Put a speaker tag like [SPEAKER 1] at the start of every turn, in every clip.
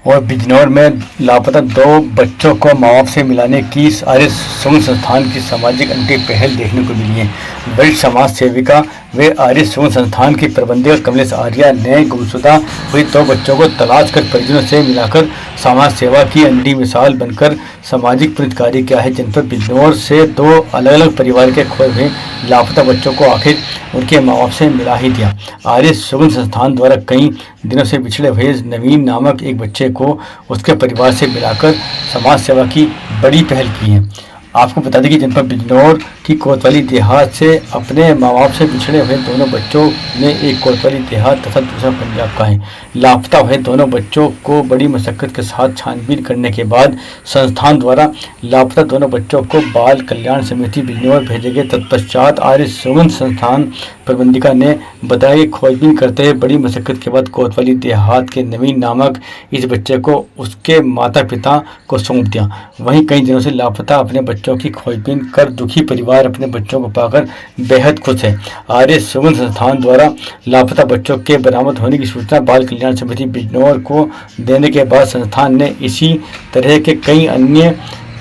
[SPEAKER 1] और बिजनौर में लापता 2 बच्चों को माँ बाप से मिलाने की आर्य सुमन संस्थान की सामाजिक अनूठी पहल देखने को मिली है। वरिष्ठ समाज सेविका व आर्य सुमन संस्थान की प्रबंधिका कमलेश आर्या ने गुमशुदा हुए 2 बच्चों को तलाश कर परिजनों से मिलाकर समाज सेवा की अनूठी मिसाल बनकर सामाजिक पुण्य कार्य किया है। जनपद बिजनौर से 2 अलग अलग परिवार के खोए हुए लापता बच्चों को आखिर उनके माँ बाप से मिला ही दिया। आर्य सुमन संस्थान द्वारा कई दिनों से बिछड़े हुए नवीन नामक एक बच्चे को उसके परिवार से मिलाकर समाज सेवा की बड़ी पहल की है। आपको बता दें कि जनपद बिजनौर की कोतवाली देहात से अपने माँ बाप से बिछड़े हुए दोनों बच्चों में एक कोतवाली देहात तथा दूसरा पंजाब का है। लापता हुए दोनों बच्चों को बड़ी मशक्कत के साथ छानबीन करने के बाद संस्थान द्वारा लापता दोनों बच्चों को बाल कल्याण समिति बिजनौर भेजे गए। तत्पश्चात आर्य सुमन संस्थान प्रबंधिका ने बताया कि खोजबीन करते हुए बड़ी मशक्कत के बाद कोतवाली देहात के नवीन नामक इस बच्चे को उसके माता पिता को सौंप दिया। वहीं कई दिनों से लापता अपने बच्चों की खोजबीन कर दुखी परिवार अपने बच्चों को पाकर बेहद खुश है। आर्य सुमन संस्थान द्वारा लापता बच्चों के बरामद होने की सूचना बाल कल्याण समिति बिजनौर को देने के बाद संस्थान ने इसी तरह के कई अन्य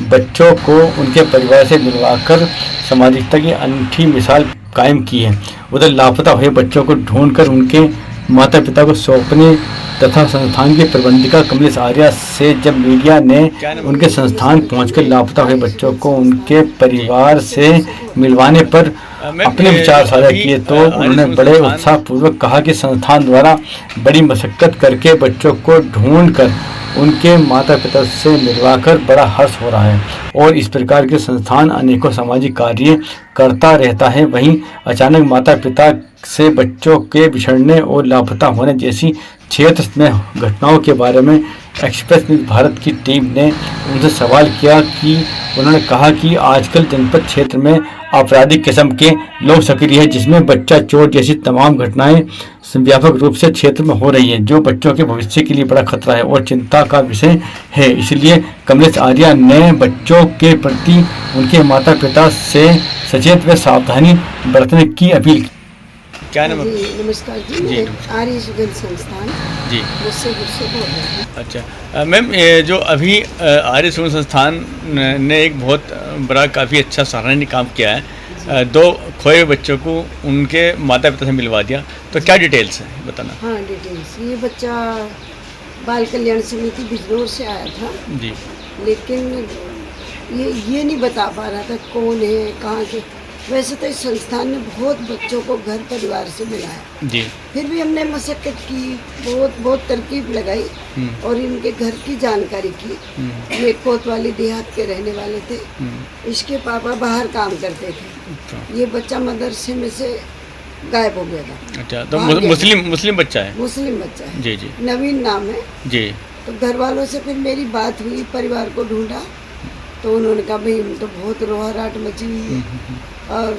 [SPEAKER 1] बच्चों को उनके परिवार से मिलवाकर सामाजिकता की अनूठी मिसाल कायम की है। उधर लापता हुए बच्चों को ढूंढकर उनके माता पिता को सौंपने तथा संस्थान के प्रबंधिका कमलेश आर्या से जब मीडिया ने उनके संस्थान पहुंचकर लापता हुए बच्चों को उनके परिवार से मिलवाने पर अपने विचार साझा किए तो उन्होंने बड़े उत्साहपूर्वक कहा कि संस्थान द्वारा बड़ी मशक्कत करके बच्चों को ढूंढकर उनके माता पिता से मिलवाकर बड़ा हर्ष हो रहा है और इस प्रकार के संस्थान अनेकों सामाजिक कार्य करता रहता है। वहीं अचानक माता पिता से बच्चों के बिछड़ने और लापता होने जैसी क्षेत्र में घटनाओं के बारे में एक्सप्रेस न्यूज भारत की टीम ने उनसे सवाल किया कि उन्होंने कहा कि आजकल जनपद क्षेत्र में आपराधिक किस्म के लोग सक्रिय हैं, जिसमें बच्चा चोर जैसी तमाम घटनाएं व्यापक रूप से क्षेत्र में हो रही है, जो बच्चों के भविष्य के लिए बड़ा खतरा है और चिंता का विषय है। इसलिए कमलेश आर्या ने बच्चों के प्रति उनके माता पिता से सचेत व सावधानी बरतने की अपील की।
[SPEAKER 2] क्या नाम?
[SPEAKER 3] नमस्कार जी, आर्य सुमन संस्थान
[SPEAKER 2] जी
[SPEAKER 3] मुझसे बोल रहे हैं।
[SPEAKER 2] अच्छा मैम, जो अभी आर्य सुमन संस्थान ने एक बहुत बड़ा काफ़ी अच्छा सराहनीय काम किया है, 2 खोए हुए बच्चों को उनके माता पिता से मिलवा दिया, तो क्या डिटेल्स है बताना?
[SPEAKER 3] हाँ डिटेल्स, ये बच्चा बाल कल्याण समिति बिजनौर से आया था
[SPEAKER 2] जी,
[SPEAKER 3] लेकिन ये नहीं बता पा रहा था कौन है कहाँ के। वैसे तो इस संस्थान ने बहुत बच्चों को घर परिवार से मिलाया
[SPEAKER 2] जी,
[SPEAKER 3] फिर भी हमने मशक्कत की, बहुत तरकीब लगाई और इनके घर की जानकारी की। ये कोतवाली देहात के रहने वाले थे, इसके पापा बाहर काम करते थे। ये बच्चा मदरसे में से गायब हो गया था।
[SPEAKER 2] अच्छा, तो मुस्लिम बच्चा है? मुस्लिम बच्चा है
[SPEAKER 3] जी जी, नवीन नाम है
[SPEAKER 2] जी।
[SPEAKER 3] तो घर वालों से फिर मेरी बात हुई, परिवार को ढूंढा तो उन्होंने कहा भाई हम तो बहुत रोहराट मची हुई है और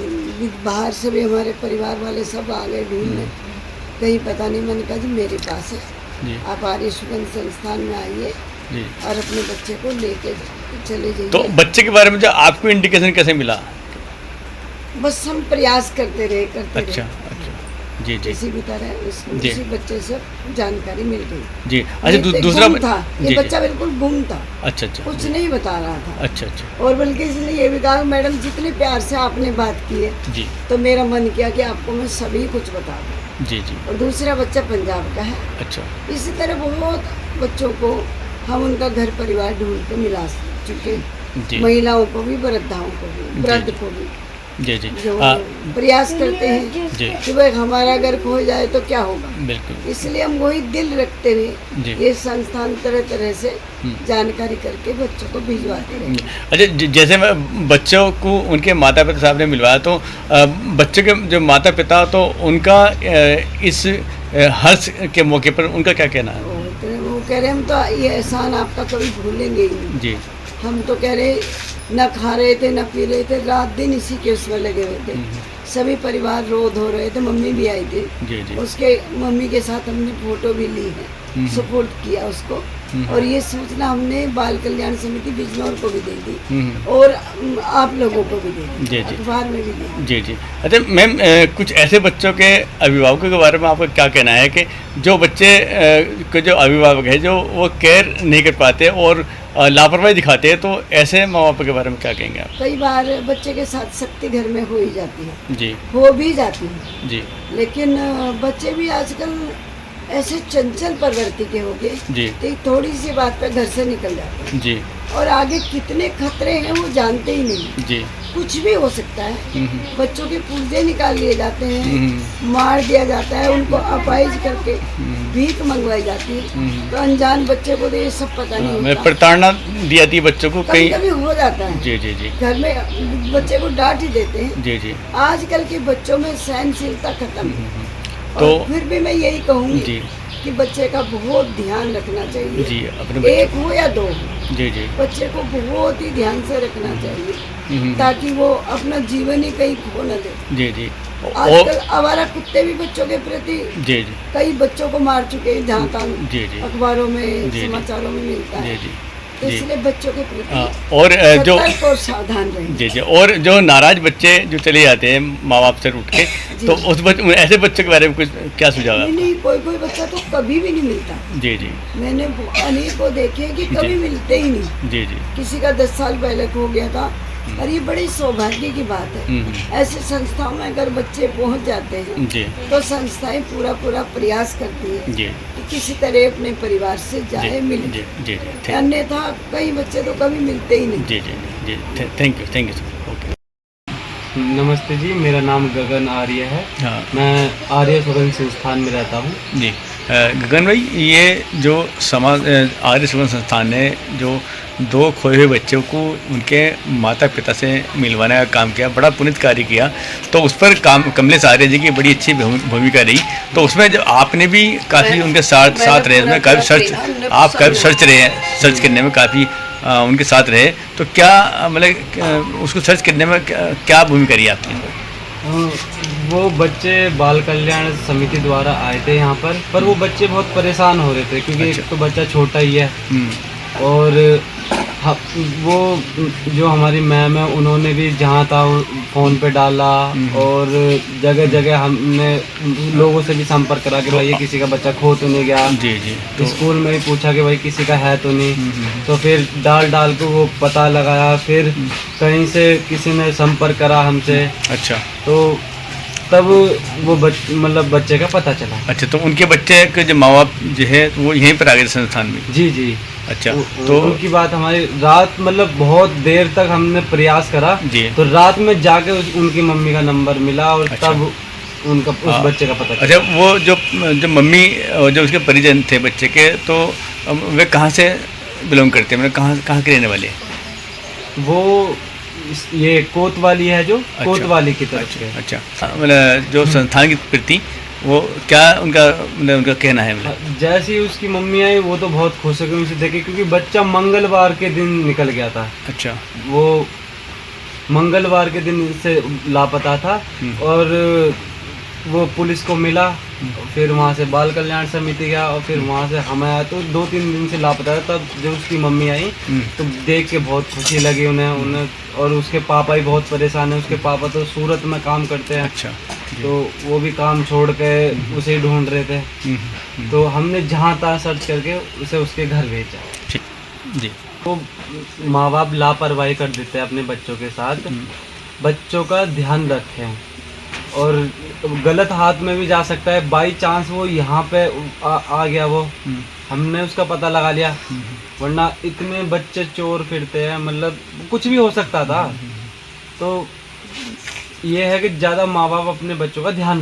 [SPEAKER 3] बाहर से भी हमारे परिवार वाले सब आ गए ढूंढने, कहीं पता नहीं। मैंने कहा जी मेरे पास है, आप आर्य सुमन संस्थान में आइए और अपने बच्चे को लेके चले जाइए।
[SPEAKER 2] तो बच्चे के बारे में जो आपको इंडिकेशन कैसे मिला?
[SPEAKER 3] बस हम प्रयास करते रहे
[SPEAKER 2] अच्छा जी जी,
[SPEAKER 3] किसी भी तरह उसी बच्चे से जानकारी मिल गई
[SPEAKER 2] जी। अच्छा, दूसरा
[SPEAKER 3] था ये बच्चा बिल्कुल गुम था।
[SPEAKER 2] अच्छा,
[SPEAKER 3] कुछ नहीं बता रहा था।
[SPEAKER 2] अच्छा,
[SPEAKER 3] और बल्कि इसलिए ये भी कहा मैडम जितने प्यार से आपने बात की है
[SPEAKER 2] जी,
[SPEAKER 3] तो मेरा मन किया कि आपको मैं सभी कुछ बता दूं।
[SPEAKER 2] जी जी।
[SPEAKER 3] और दूसरा बच्चा पंजाब का है।
[SPEAKER 2] अच्छा,
[SPEAKER 3] इसी तरह बहुत बच्चों को हम उनका घर परिवार ढूंढ के मिला चुके, महिलाओं को भी, वृद्धाओं को भी, वृद्ध को भी
[SPEAKER 2] जी जी,
[SPEAKER 3] जो प्रयास करते हैं
[SPEAKER 2] जी
[SPEAKER 3] कि भाई हमारा घर खो जाए तो क्या होगा।
[SPEAKER 2] बिल्कुल,
[SPEAKER 3] इसलिए हम वही दिल रखते हुए ये संस्थान तरह तरह से जानकारी करके बच्चों को भिजवाते रहे।
[SPEAKER 2] अच्छा, जैसे मैं बच्चों को उनके माता पिता साहब ने मिलवाया, तो बच्चों के जो माता पिता, तो उनका इस हर्ष के मौके पर उनका क्या कहना है?
[SPEAKER 3] वो कह रहे हम तो ये एहसान आपका कभी भूलेंगे ही नहीं जी। हम तो कह रहे न खा रहे थे न पी रहे थे, रात दिन इसी के उसमें लगे हुए थे। सभी परिवार रो धो रहे थे, मम्मी भी आई थी जी जी। उसके मम्मी के साथ हमने फोटो भी ली है। सपोर्ट किया उसको। और ये सूचना हमने बाल कल्याण समिति बिजनौर को भी दे दी और आप लोगों को भी दे दी,
[SPEAKER 2] जी, जी।
[SPEAKER 3] अखबार में भी दे दी।
[SPEAKER 2] जी जी। अच्छा मैम, कुछ ऐसे बच्चों के अभिभावकों के बारे में आपका क्या कहना है कि जो बच्चे के जो अभिभावक है जो वो केयर नहीं कर पाते और लापरवाही दिखाते हैं, तो ऐसे माँ बाप के बारे में क्या कहेंगे आप?
[SPEAKER 3] कई बार बच्चे के साथ सख्ती घर में हो ही जाती है,
[SPEAKER 2] जी
[SPEAKER 3] हो भी जाती है,
[SPEAKER 2] जी
[SPEAKER 3] लेकिन बच्चे भी आजकल ऐसे चंचल प्रवृत्ति के हो गए
[SPEAKER 2] जी
[SPEAKER 3] कि थोड़ी सी बात पे घर से निकल जाते हैं
[SPEAKER 2] जी
[SPEAKER 3] और आगे कितने खतरे हैं वो जानते ही नहीं।
[SPEAKER 2] जी।
[SPEAKER 3] कुछ भी हो सकता है। बच्चों के पुर्जे निकाल लिए जाते हैं, मार दिया जाता है, उनको अपाइज करके भीख मंगवाई जाती है। तो अनजान बच्चे को तो ये सब पता नहीं
[SPEAKER 2] मैं
[SPEAKER 3] होता।
[SPEAKER 2] प्रताड़ना दी जाती है बच्चों को
[SPEAKER 3] कभी
[SPEAKER 2] कई।
[SPEAKER 3] कभी हो जाता है।
[SPEAKER 2] जी जी जी
[SPEAKER 3] घर में बच्चे को डांट ही देते हैं।
[SPEAKER 2] जी जी।
[SPEAKER 3] आजकल के बच्चों में सहनशीलता खत्म है।
[SPEAKER 2] तो
[SPEAKER 3] और फिर भी मैं यही कहूँगी
[SPEAKER 2] जी
[SPEAKER 3] कि बच्चे का बहुत ध्यान रखना चाहिए।
[SPEAKER 2] जी अपने बच्चे।
[SPEAKER 3] एक हो या दो हो,
[SPEAKER 2] जी जी।
[SPEAKER 3] बच्चे को बहुत ही ध्यान से रखना चाहिए ताकि वो अपना जीवन ही कहीं खो न दे।
[SPEAKER 2] जी जी।
[SPEAKER 3] आजकल आवारा कुत्ते भी बच्चों के प्रति
[SPEAKER 2] जी जी
[SPEAKER 3] कई बच्चों को मार चुके हैं, जहाँ तक
[SPEAKER 2] जी जी
[SPEAKER 3] अखबारों में
[SPEAKER 2] जी, जी।
[SPEAKER 3] समाचारों में मिलता
[SPEAKER 2] जी
[SPEAKER 3] है।
[SPEAKER 2] जी
[SPEAKER 3] तो
[SPEAKER 2] जी।
[SPEAKER 3] इसलिए बच्चों के प्रति
[SPEAKER 2] और जो
[SPEAKER 3] सतर्क और सावधान रहें।
[SPEAKER 2] जी जी, और जो नाराज बच्चे जो चले जाते हैं माँ बाप से रूठ के, तो ऐसे बच्चों के बारे में कुछ क्या सुझाव है
[SPEAKER 3] नहीं नहीं, कोई कोई बच्चा तो कभी भी नहीं मिलता।
[SPEAKER 2] आपका? जी जी
[SPEAKER 3] मैंने अनेकों देखे कि कभी मिलते ही नहीं।
[SPEAKER 2] जी जी।
[SPEAKER 3] किसी का 10 साल पहले खो गया था और ये बड़ी सौभाग्य की बात है। ऐसे संस्थाओं में अगर बच्चे पहुंच जाते हैं
[SPEAKER 2] जी
[SPEAKER 3] तो संस्थाएं पूरा प्रयास करती है
[SPEAKER 2] जी
[SPEAKER 3] कि किसी तरह अपने परिवार से जाए मिले।
[SPEAKER 2] जी जी जी।
[SPEAKER 3] अन्यथा कई बच्चे तो कभी मिलते ही नहीं।
[SPEAKER 2] जी जी जी। Thank you sir. ओके।
[SPEAKER 4] नमस्ते जी, मेरा नाम गगन आर्य है।
[SPEAKER 2] हाँ
[SPEAKER 4] मैं आर्य सुगंध संस्थान में रहता हूँ।
[SPEAKER 2] जी। गगन भाई, ये जो समाज आर्य सुगंध संस्थान ने जो 2 खोए हुए बच्चों को उनके माता पिता से मिलवाने का काम किया, बड़ा पुनीत कार्य किया, तो उस पर कमलेश आर्य जी की बड़ी अच्छी भूमिका रही। तो उसमें जब आपने भी काफ़ी उनके साथ रहे, उसमें काफ़ी सर्च रहे हैं, सर्च करने में काफ़ी उनके साथ रहे, तो क्या मतलब उसको सर्च करने में क्या भूमिका रही आपकी?
[SPEAKER 4] वो बच्चे बाल कल्याण समिति द्वारा आए थे यहाँ पर वो बच्चे बहुत परेशान हो रहे थे क्योंकि एक तो बच्चा छोटा ही है और वो जो हमारी मैम है उन्होंने भी जहाँ था फ़ोन पे डाला और जगह जगह हमने लोगों से भी संपर्क करा कि भाई ये किसी का बच्चा खो तो नहीं गया।
[SPEAKER 2] जी जी।
[SPEAKER 4] तो स्कूल में भी पूछा कि भाई किसी का है तो नहीं। तो फिर डाल के वो पता लगाया, फिर कहीं से किसी ने संपर्क करा हमसे।
[SPEAKER 2] अच्छा।
[SPEAKER 4] तो तब वो बच्चे का पता चला।
[SPEAKER 2] अच्छा, तो उनके बच्चे के जो माँ बाप जो है वो यहीं पर आ गए संस्थान में?
[SPEAKER 4] जी जी।
[SPEAKER 2] अच्छा।
[SPEAKER 4] तो उनकी बात हमारी रात बहुत देर तक हमने प्रयास करा
[SPEAKER 2] जी।
[SPEAKER 4] तो रात में जाके उनकी मम्मी का नंबर मिला और
[SPEAKER 2] अच्छा।
[SPEAKER 4] तब उस बच्चे का पता चला।
[SPEAKER 2] अच्छा, वो जो मम्मी जो उसके परिजन थे बच्चे के, तो वे कहाँ से बिलोंग करते हैं, मतलब कहाँ के रहने वाले?
[SPEAKER 4] वो ये कोतवाली है, जो
[SPEAKER 2] अच्छा।
[SPEAKER 4] कोतवाली की तरफ से।
[SPEAKER 2] अच्छा, मतलब जो संस्थान की प्रति वो क्या उनका कहना है? मतलब
[SPEAKER 4] जैसे ही उसकी मम्मी आई वो तो बहुत खुश हो गई उनसे देखे, क्योंकि बच्चा मंगलवार के दिन निकल गया था।
[SPEAKER 2] अच्छा।
[SPEAKER 4] वो मंगलवार के दिन से लापता था और वो पुलिस को मिला, फिर वहाँ से बाल कल्याण समिति गया और फिर वहाँ से हम आया, तो 2-3 दिन से लापता था। तब जब उसकी मम्मी आई तो देख के बहुत खुशी लगी उन्हें और उसके पापा भी बहुत परेशान है। उसके पापा तो सूरत में काम करते हैं।
[SPEAKER 2] अच्छा।
[SPEAKER 4] तो वो भी काम छोड़ के उसे ढूंढ रहे थे। तो हमने जहाँ तहाँ सर्च करके उसे उसके घर भेजा।
[SPEAKER 2] ठीक जी।
[SPEAKER 4] तो माँ बाप लापरवाही कर देते हैं अपने बच्चों के साथ। बच्चों का ध्यान रखें और गलत हाथ में भी जा सकता है। बाई चांस वो यहाँ पे आ गया, वो हमने उसका पता लगा लिया, वरना इतने बच्चे चोर फिरते हैं, मतलब कुछ भी हो सकता था। तो ये है कि ज़्यादा माँ बाप अपने बच्चों का ध्यान